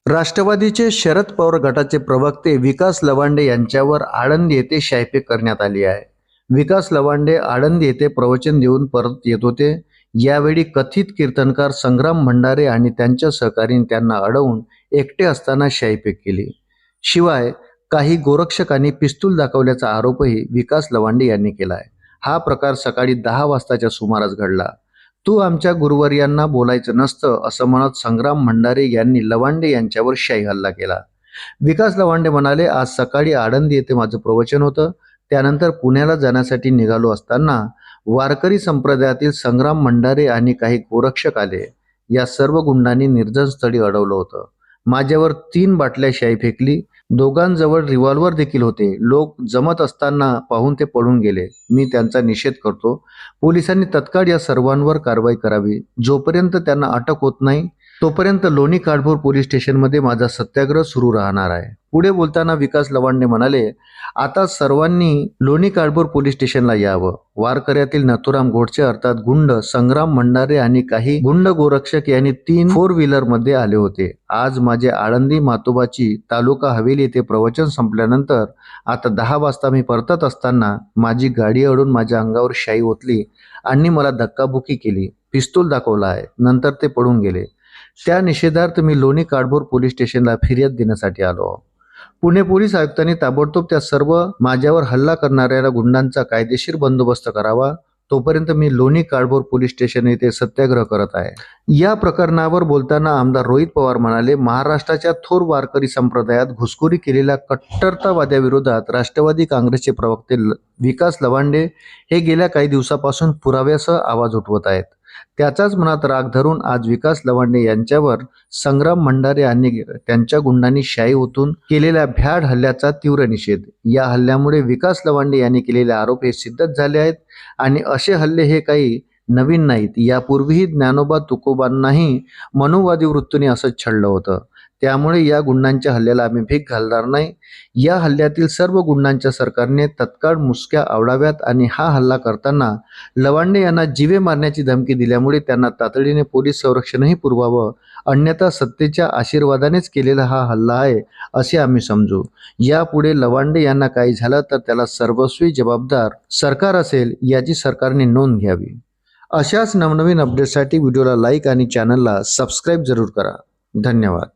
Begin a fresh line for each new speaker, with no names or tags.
राष्ट्रवादीचे शरद पवार गटाचे प्रवक्ते विकास लवांडे यांच्यावर आळंदी येथे शाईफेक करण्यात आली आहे। विकास लवांडे आळंदी येथे प्रवचन देऊन परत येत होते। यावेळी कथित कीर्तनकार संग्राम भंडारे आणि त्यांच्या सहकाऱ्यांनी त्यांना अडवून एकटे असताना शाईफेक केली। शिवाय काही गोरक्षकांनी पिस्तूल दाखवल्याचा आरोपही विकास लवांडे यांनी केला आहे। हा प्रकार सकाळी 10 वाजताच्या सुमारास घडला। तू आमच्या गुरुवर्यांना बोलायचं नसतं असं म्हणत संग्राम भंडारे यांनी लवांडे यांच्यावर शाई हल्ला केला। विकास लवांडे म्हणाले, आज सकाळी आळंदी येथे माझं प्रवचन होतं, त्यानंतर पुण्याला जाण्यासाठी निघालो असताना वारकरी संप्रदायातील संग्राम भंडारे आणि काही गोरक्षक आले। या सर्व गुंडांनी निर्जन स्थळी अडवलं होतं। माझ्यावर 3 बाटल्या शाई फेकली। दोघांजवळ रिव्हॉल्वर देखील होते। लोक जमत असताना पाहून ते पळून गेले। मी त्यांचा निषेध करतो। पोलिसांनी तत्काळ या सर्वांवर कारवाई करावी। जोपर्यंत त्यांना अटक होत नाही तोपर्यंत लोणी काळभोर पोलीस स्टेशनमध्ये माझा सत्याग्रह सुरू राहणार आहे। पुढे बोलताना विकास लवांडे म्हणाले, आता सर्वांनी लोणी काळभोर पोलीस स्टेशनला यावं। वारकऱ्यातील नथुराम गोडसे अर्थात गुंड संग्राम भंडारे आणि काही गुंड गोरक्षक यांनी 3 4 व्हीलर मध्ये आले होते। आज माझे आळंदी मातोबाची तालुका हवेली येथे प्रवचन संपल्यानंतर आता 10 वाजता मी परतत असताना माझी गाडी अडून माझ्या अंगावर शाई ओतली आणि मला धक्काबुक्की केली, पिस्तूल दाखवला आहे। नंतर ते पळून गेले। त्या निषेधार्थ मी लोणी काळभोर पोलीस स्टेशनला फिर्याद देण्यासाठी आलो। पुणे पोलीस आयुक्तांनी ताबडतोब त्या सर्व माझ्यावर हल्ला करणाऱ्या गुंडांचा कायदेशीर बंदोबस्त करावा। तोपर्यंत मी लोणी काळभोर पोलीस स्टेशन येथे सत्याग्रह करत आहे। या प्रकरणावर बोलताना आमदार रोहित पवार म्हणाले, महाराष्ट्राच्या थोर वारकरी संप्रदायात घुसखोरी केलेल्या कट्टरतावाद्याविरोधात राष्ट्रवादी काँग्रेसचे प्रवक्ते विकास लवांडे हे गेल्या काही दिवसापासून पुराव्यासह आवाज उठवत आहेत। त्याचाच मनात राग धरून आज विकास लवांडे यांच्यावर संग्राम भंडारे आणि त्यांच्या गुंडांनी शाई ओतून केलेल्या भ्याड हल्ल्याचा तीव्र निषेध। या हल्ल्यामुळे विकास लवांडे यांनी केलेले आरोप हे सिद्धच झाले आहेत आणि असे हल्ले हे काही नवीन नाहीत। यापूर्वीही ज्ञानोबा तुकोबांनाही मनुवादी वृत्तीने असंच छळलं होतं। त्यामुळे या गुंडांच्या हल्ल्याला आम्ही भीक घालणार नाही। या हल्ल्यातील सर्व गुंडांच्या सरकारने तत्काळ मुसक्या आवडाव्यात आणि हा हल्ला करताना लवांडे यांना जीवे मारण्याची धमकी दिल्यामुळे त्यांना तातडीने पोलीस संरक्षणही पुरवावं, अन्यथा सत्तेच्या आशीर्वादानेच केलेला हा हल्ला आहे असे आम्ही समजू। यापुढे लवांडे यांना काही झालं तर त्याला सर्वस्वी जबाबदार सरकार असेल याची सरकारने नोंद घ्यावी। अशाच नवनवीन अपडेटसाठी व्हिडिओला लाईक आणि चॅनलला सबस्क्राईब जरूर करा। धन्यवाद।